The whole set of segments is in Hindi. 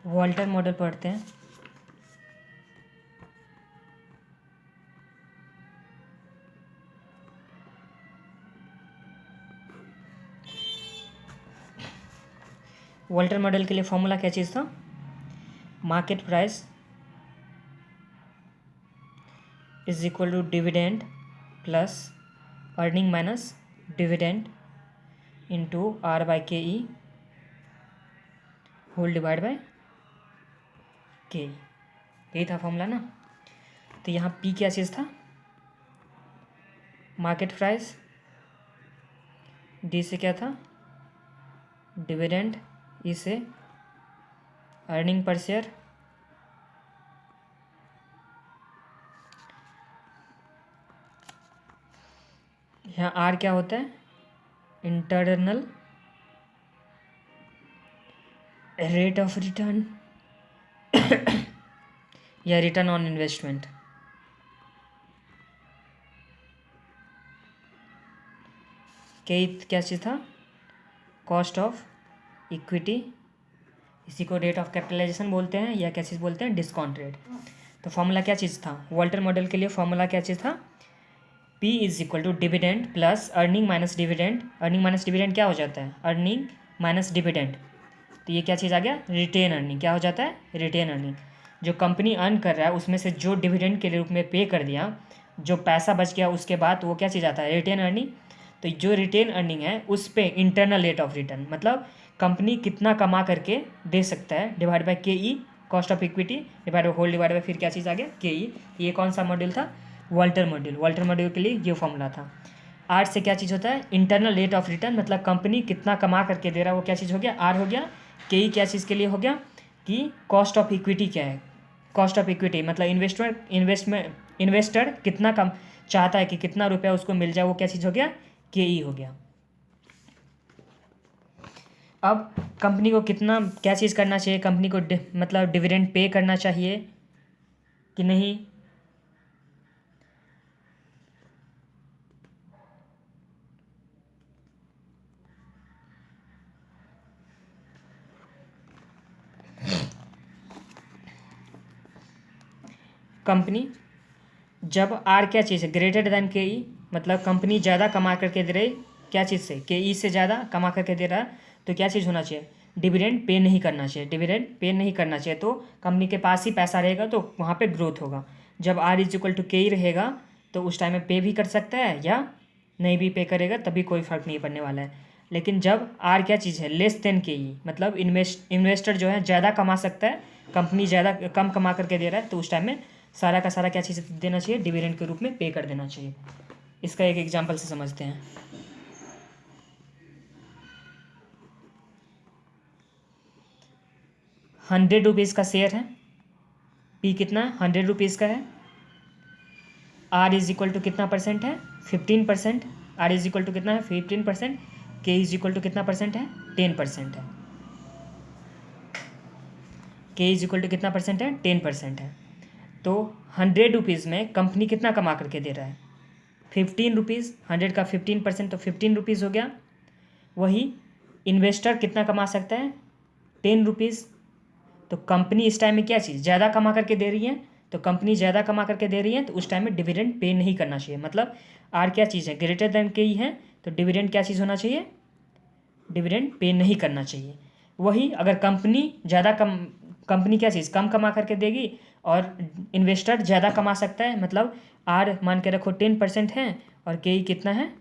वॉल्टर मॉडल पढ़ते हैं। वॉल्टर मॉडल के लिए फॉर्मूला क्या चीज़ था? Market price is equal to dividend plus earning minus dividend into R by K E whole divide by के। यही था फॉर्मूला ना। तो यहाँ पी क्या चीज़ था? मार्केट प्राइस, डी से क्या था? डिविडेंड, ई से अर्निंग पर शेयर, यहाँ आर क्या होता है? इंटरनल रेट ऑफ रिटर्न या रिटर्न ऑन इन्वेस्टमेंट। क्या चीज़ था? कॉस्ट ऑफ इक्विटी, इसी को रेट ऑफ कैपिटलाइजेशन बोलते हैं या क्या चीज़ बोलते हैं? Discount rate. तो फॉर्मूला क्या चीज़ था? वॉल्टर मॉडल के लिए फॉर्मूला क्या चीज़ था? P is equal to dividend plus earning minus dividend. Earning minus dividend क्या हो जाता है? Earning minus dividend. तो ये क्या चीज़ आ गया? Retain earning. क्या हो जाता है? Retain earning. जो कंपनी अर्न कर रहा है उसमें से जो डिविडेंड के रूप में पे कर दिया, जो पैसा बच गया उसके बाद वो क्या चीज़ आता है? Retain earning. तो जो रिटेन अर्निंग है उस पर इंटरनल रेट ऑफ रिटर्न, मतलब कंपनी कितना कमा करके दे सकता है, divide by K E, cost of equity divide by whole divide by फिर क्या चीज़ आ गया? के ई। ये कौन सा मॉड्यूल था? Walter module. वॉल्टर मॉड्यूल के लिए ये फॉर्मूला था। आर से क्या चीज़ होता है? इंटरनल रेट ऑफ रिटर्न, मतलब कंपनी कितना कमा करके दे रहा है वो क्या चीज़ हो गया? आर हो गया। के ई क्या चीज़ के लिए हो गया? कि कॉस्ट ऑफ इक्विटी क्या है? कॉस्ट ऑफ इक्विटी मतलब इन्वेस्टर कितना कम चाहता है कि कितना रुपया उसको मिल जाए, वो क्या चीज़ हो गया? के ई हो गया। अब कंपनी को कितना क्या चीज़ करना चाहिए? कंपनी को मतलब डिविडेंड पे करना चाहिए कि नहीं? कंपनी जब आर क्या चीज़ है? ग्रेटर देन के ई, मतलब कंपनी ज़्यादा कमा करके दे रही क्या चीज़ से? के ई से ज़्यादा कमा करके दे रहा है, तो क्या चीज़ होना चाहिए? डिविडेंड पे नहीं करना चाहिए। डिविडेंड पे नहीं करना चाहिए तो कंपनी के पास ही पैसा रहेगा तो वहाँ पे ग्रोथ होगा। जब आर इज इक्वल टू के ई रहेगा तो उस टाइम में पे भी कर सकता है या नहीं भी पे करेगा, तभी कोई फ़र्क नहीं पड़ने वाला है। लेकिन जब आर क्या चीज़ है? लेस देन के ई, मतलब इन्वेस्टर जो है ज़्यादा कमा सकता है, कंपनी ज़्यादा कम कमा करके दे रहा है, तो उस टाइम में सारा का सारा क्या चीज़ देना चाहिए? डिविडेंड के रूप में पे कर देना चाहिए। इसका एक एग्जांपल से समझते हैं। ₹100 का शेयर है, पी कितना है? ₹100 का है। आर इज इक्वल टू कितना परसेंट है? 15%। आर इज इक्वल टू कितना है? 15%। के इज इक्वल टू कितना परसेंट है? 10% है। के इज इक्वल टू कितना परसेंट है? 10% है। तो ₹100 में कंपनी कितना कमा करके दे रहा है? 15 रुपीज़। 100 का 15% तो 15 रुपीज़ हो गया। वही इन्वेस्टर कितना कमा सकता है? 10 रुपीज़। तो कंपनी इस टाइम में क्या चीज़ ज़्यादा कमा करके दे रही है, तो कंपनी ज़्यादा कमा करके दे रही है तो उस टाइम में डिविडेंड पे नहीं करना चाहिए। मतलब आर क्या चीज़ है? ग्रेटर देन के ही है, तो डिविडेंड क्या चीज़ होना चाहिए? डिविडेंड पे नहीं करना चाहिए। वही अगर कंपनी क्या चीज़ कम कमा करके देगी और इन्वेस्टर ज़्यादा कमा सकता है, मतलब आर मान के रखो 10% है और के कितना है?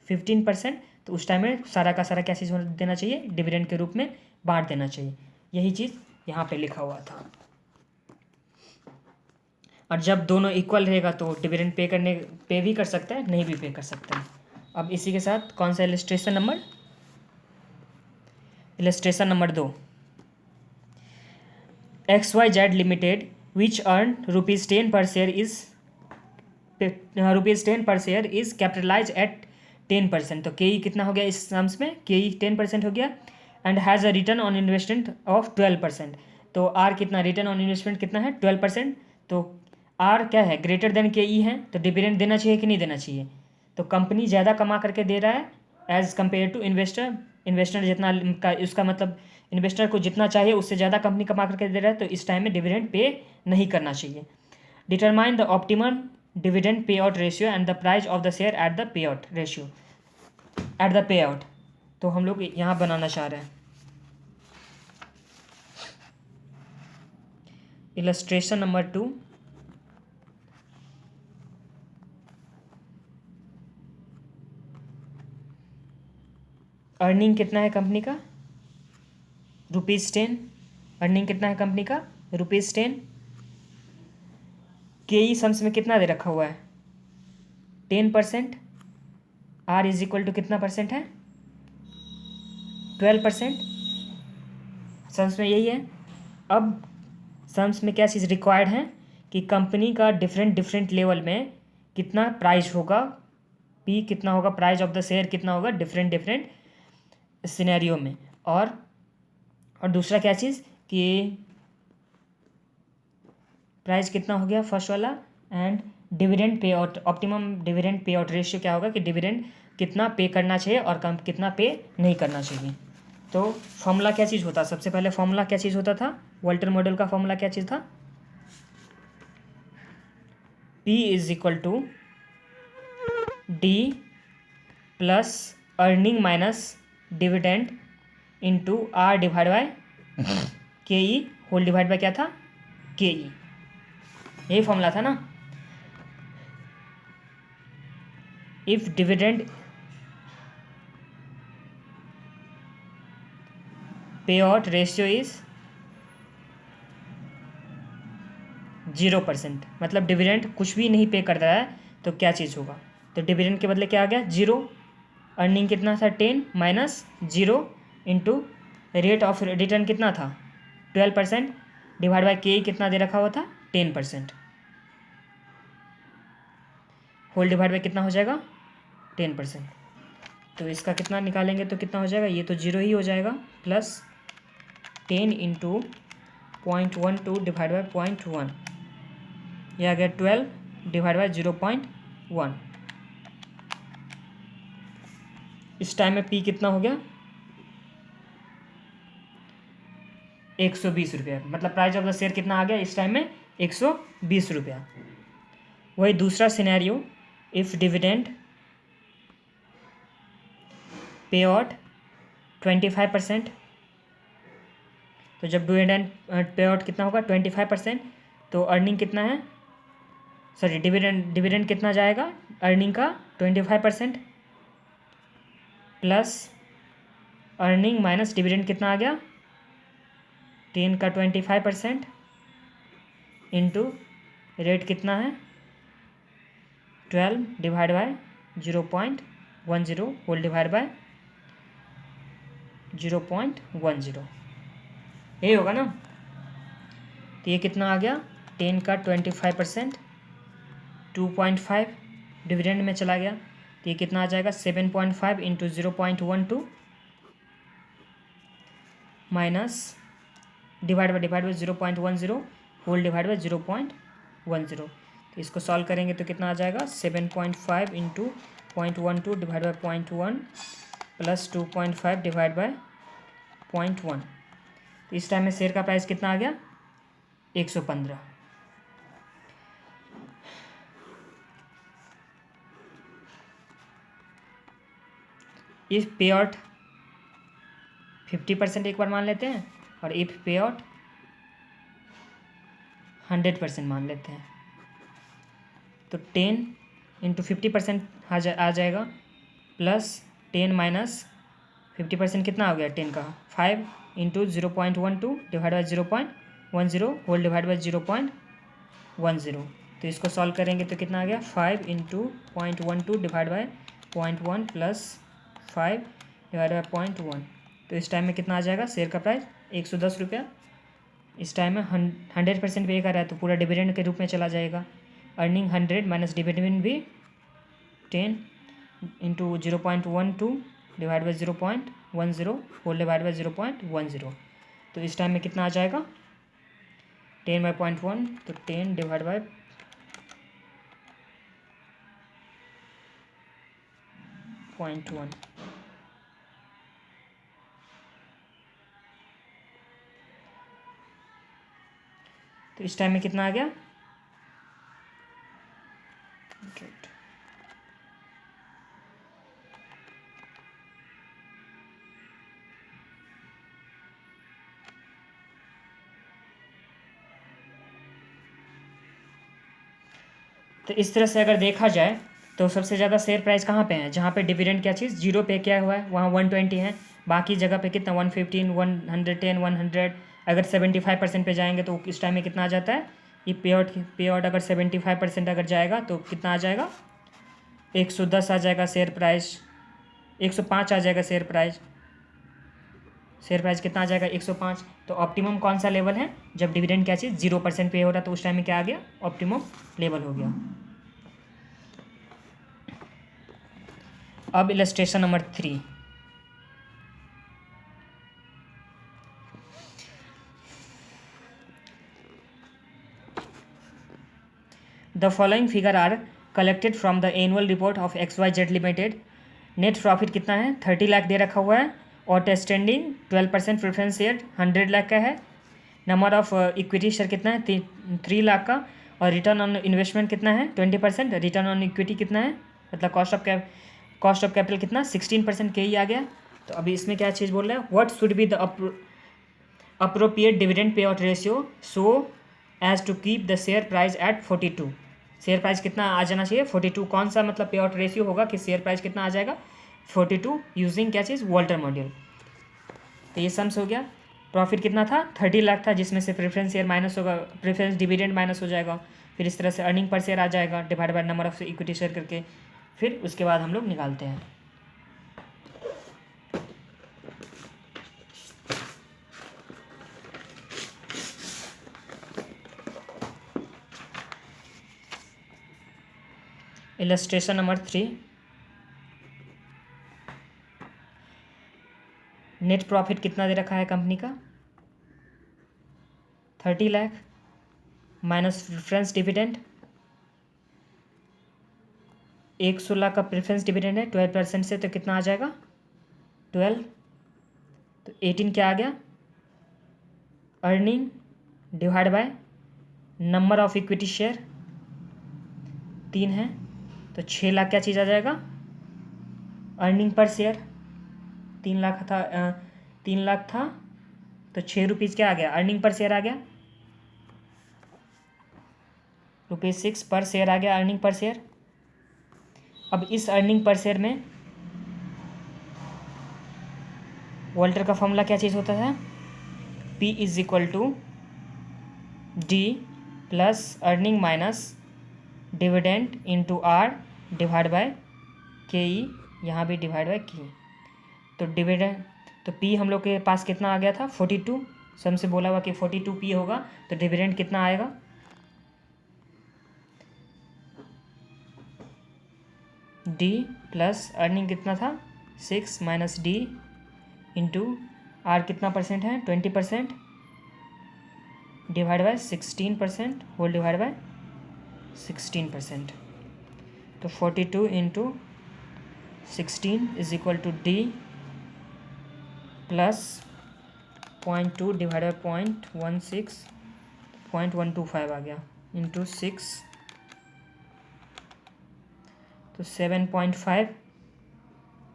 15%। तो उस टाइम में सारा का सारा क्या चीज़ देना चाहिए? डिविडेंड के रूप में बांट देना चाहिए। यही चीज़ यहाँ पे लिखा हुआ था। और जब दोनों इक्वल रहेगा तो डिविडेंड पे भी कर सकता है, नहीं भी पे कर सकता है। अब इसी के साथ कौन सा illustration number 2, XYZ limited which earn ₹10 पर शेयर इज कैपिटलाइज एट 10%। तो के कितना हो गया इस टर्म्स में? के 10% हो गया and has a return on investment of 12%। तो आर कितना? रिटर्न ऑन इन्वेस्टमेंट कितना है? 12%। तो आर क्या है? ग्रेटर देन के ई है, तो डिविडेंड देना चाहिए कि नहीं देना चाहिए? तो कंपनी ज़्यादा कमा करके दे रहा है एज़ कम्पेयर टू इन्वेस्टर जितना का, उसका मतलब इन्वेस्टर को जितना चाहिए उससे ज़्यादा कंपनी कमा करके दे रहा है, तो इस टाइम में डिविडेंड पे नहीं करना चाहिए। Determine the optimum dividend pay out ratio and the price of the share at the pay out ratio at the pay out. तो हम लोग यहाँ बनाना चाह रहे हैं इलस्ट्रेशन नंबर 2। अर्निंग कितना है कंपनी का, ₹10। अर्निंग कितना है कंपनी का, ₹10। के ई सम्स में कितना दे रखा हुआ है, 10%। आर इज इक्वल टू कितना परसेंट है, 12%। सम्स में यही है। अब सम्स में क्या चीज़ रिक्वायर्ड है कि कंपनी का डिफरेंट डिफरेंट लेवल में कितना प्राइस होगा, पी कितना होगा, प्राइस ऑफ द शेयर कितना होगा डिफरेंट डिफरेंट सिनेरियो में। और दूसरा क्या चीज़ कि प्राइस कितना हो गया फर्स्ट वाला, and dividend pay out, optimum dividend pay out ratio क्या होगा कि डिविडेंड कितना पे करना चाहिए और कम कितना पे नहीं करना चाहिए। तो फॉर्मूला क्या चीज़ होता, सबसे पहले फॉर्मूला क्या चीज़ होता था, वॉल्टर मॉडल का फॉर्मूला क्या चीज़ था, P is equal to D plus earning minus dividend into R divide by K E whole divide bye क्या था, के ई। यही फॉर्मूला था ना। If dividend pay out ratio is 0%, मतलब डिविडेंड कुछ भी नहीं पे कर रहा है तो क्या चीज़ होगा, तो डिविडेंड के बदले क्या आ गया 0। अर्निंग कितना था 10 minus 0 into rate of return कितना था 12% डिवाइड बाय के कितना दे रखा हुआ था 10%। होल डिवाइड बाय कितना हो जाएगा 10%। तो इसका कितना निकालेंगे तो कितना हो जाएगा, ये तो 0 ही हो जाएगा, प्लस 10 इंटू 0.12 डिवाइड बाय 0.1, ये आ गया 12 डिवाइड बाय 0.1। इस टाइम में पी कितना हो गया 120 रुपया, मतलब प्राइस ऑफ द शेयर कितना आ गया इस टाइम में 120 रुपया। वही दूसरा scenario, if dividend pay out 25%, तो जब डिविडेंड पे आउट कितना होगा 25%, तो अर्निंग कितना है, सॉरी डिविडेंड कितना जाएगा अर्निंग का 25% प्लस अर्निंग माइनस डिविडेंड कितना आ गया 10 का 25% इंटू रेट कितना है 12 divide by 0.10 whole divide by 0.10, यही होगा ना। तो ये कितना आ गया 10 का 25% 2.5 डिविडेंड में चला गया, तो ये कितना आ जाएगा 7.5 into 0.12 minus divide by 0.10 whole divide by 0.10। तो इसको सॉल्व करेंगे तो कितना आ जाएगा 7.5 into 0.12 divide by 0.1 plus 2.5 divide by 0.1। तो इस टाइम में शेयर का प्राइस कितना आ गया 115। इफ पे आउट 50% एक बार मान लेते हैं, और इफ पे आउट 100% मान लेते हैं, तो 10 इंटू 50% आ जाएगा, प्लस 10 माइनस 50% कितना हो गया 10 का 5 into 0.12 divide by 0.10 whole divide by 0.10। तो इसको सॉल्व करेंगे तो कितना आ गया 5 into 0.12 divide by 0.1 plus 5 divide by 0.1। तो इस टाइम में कितना आ जाएगा शेयर का प्राइस 110 रुपया। इस टाइम में 100% पे कर रहा है तो पूरा डिविडेंड के रूप में चला जाएगा। अर्निंग 100 माइनस डिविडेंड भी 10 into 0.12 divide by 0.10 whole divide by 0.10। तो इस टाइम में कितना आ जाएगा 10 बाई 0.1, तो 10 डिवाइड बाई 0.1। तो इस टाइम में कितना आ गया, तो इस तरह से अगर देखा जाए तो सबसे ज़्यादा शेयर प्राइस कहाँ पे है, जहाँ पे डिविडेंड क्या चीज़ 0 पे किया हुआ है वहाँ 120 है, बाकी जगह पे कितना 115, 110, 100। अगर 75% पे जाएंगे तो इस टाइम में कितना आ जाता है, ये पे आउट अगर 75% अगर जाएगा तो कितना आ जाएगा, 110 आ जाएगा शेयर प्राइस, 105 आ जाएगा शेयर प्राइस। शेयर प्राइस कितना आ जाएगा, 105। तो ऑप्टिमम कौन सा लेवल है, जब डिविडेंड क्या चीज़ 0% पे हो रहा है, तो उस टाइम में क्या आ गया, ऑप्टिमम लेवल हो गया। अब illustration number 3, the following figure are collected from the annual report of XYZ limited. Net profit कितना है, 30 लाख दे रखा हुआ है, आउटस्टैंडिंग 12% प्रेफरेंस शेयर 100 लाख का है, नंबर ऑफ इक्विटी शेयर कितना है 3 लाख का, और रिटर्न ऑन इन्वेस्टमेंट कितना है 20%, रिटर्न ऑन इक्विटी कितना है, मतलब कॉस्ट ऑफ कैपिटल कितना 16% के ही आ गया। तो अभी इसमें क्या चीज़ बोल रहा है, what should be the appropriate dividend pay out ratio so as to keep the share price at 42। Share price कितना आ जाना चाहिए 42, कौन सा मतलब पे आउट रेशियो होगा कि शेयर प्राइस कितना आ जाएगा 42, यूजिंग क्या चीज़, वॉल्टर मॉड्यूल। तो ये सम्स हो गया। प्रॉफिट कितना था 30 लाख था, जिसमें से प्रेफरेंस शेयर माइनस होगा, प्रेफरेंस डिविडेंड माइनस हो जाएगा, फिर इस तरह से अर्निंग पर शेयर आ जाएगा divide by number of equity share करके, फिर उसके बाद हम लोग निकालते हैं। इलस्ट्रेशन नंबर 3, नेट प्रॉफिट कितना दे रखा है कंपनी का 30 लाख, माइनस प्रेफरेंस डिविडेंड 116 का प्रेफरेंस डिविडेंड है 12% से, तो कितना आ जाएगा 12, तो 18 क्या आ गया, earning divide by number of equity share 3 है, तो 6 लाख क्या चीज़ आ जाएगा, अर्निंग पर शेयर 3 लाख था 3 लाख था, तो 6 रुपीज़ क्या आ गया, अर्निंग पर शेयर आ गया, ₹6 पर शेयर आ गया अर्निंग पर शेयर। अब इस अर्निंग पर शेयर में वॉल्टर का फॉर्मूला क्या चीज़ होता है, P is equal to D plus earning minus dividend into R divide by K E, यहाँ भी डिवाइड बाय के। तो डिविडेंड, तो P हम लोग के पास कितना आ गया था 42, सम से बोला हुआ कि 42 P होगा, तो डिविडेंड कितना आएगा, D प्लस अर्निंग कितना था 6 माइनस D इंटू R कितना परसेंट है 20%, divide by 16% whole divide by 16%। तो 42 into 16 is equal to D plus 0.2 divide by 0.16, 0.125 आ गया इंटू 6, तो 7.5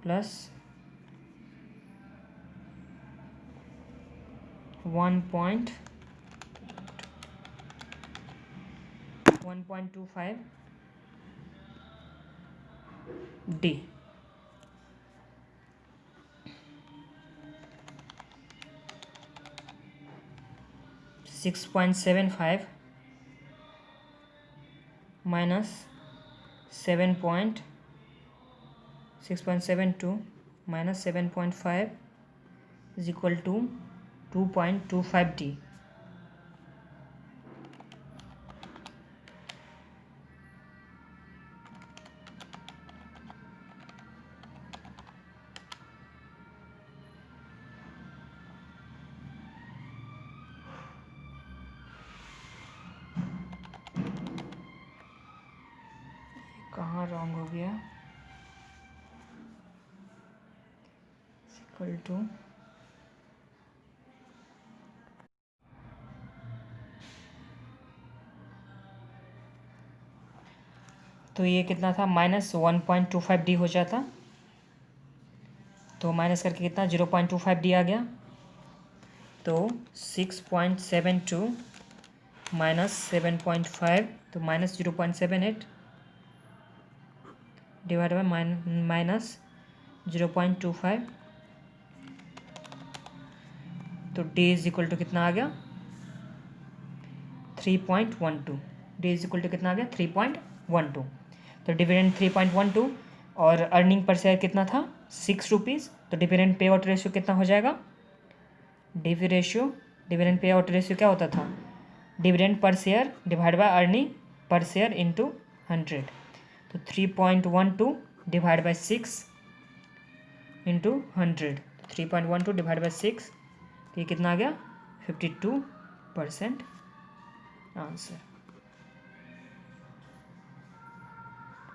plus 1.25 D, 6.75 minus 6.72 minus 7.5 is equal to 2.25 D। कहाँ रॉन्ग हो गया, इक्वल टू तो ये कितना था -1.25D हो जाता, तो माइनस करके कितना 0.25D आ गया, तो 6.72 माइनस 7.5 तो -0.78 डिवाइड बाय -0.25, तो D इज इक्वल टू कितना आ गया 3.12। D इज इक्वल टू कितना आ गया 3.12। तो डिविडेंड 3.12 और अर्निंग पर शेयर कितना था 6 रुपीज़, तो डिविडेंड पे आउट रेशियो कितना हो जाएगा, डिविडेंड पे आउट रेशियो क्या होता था, dividend per share divide by earning per share into 100, तो 3.12 divide by 6 into 100, 3.12 divide by 6, तो ये कितना आ गया 52% आंसर।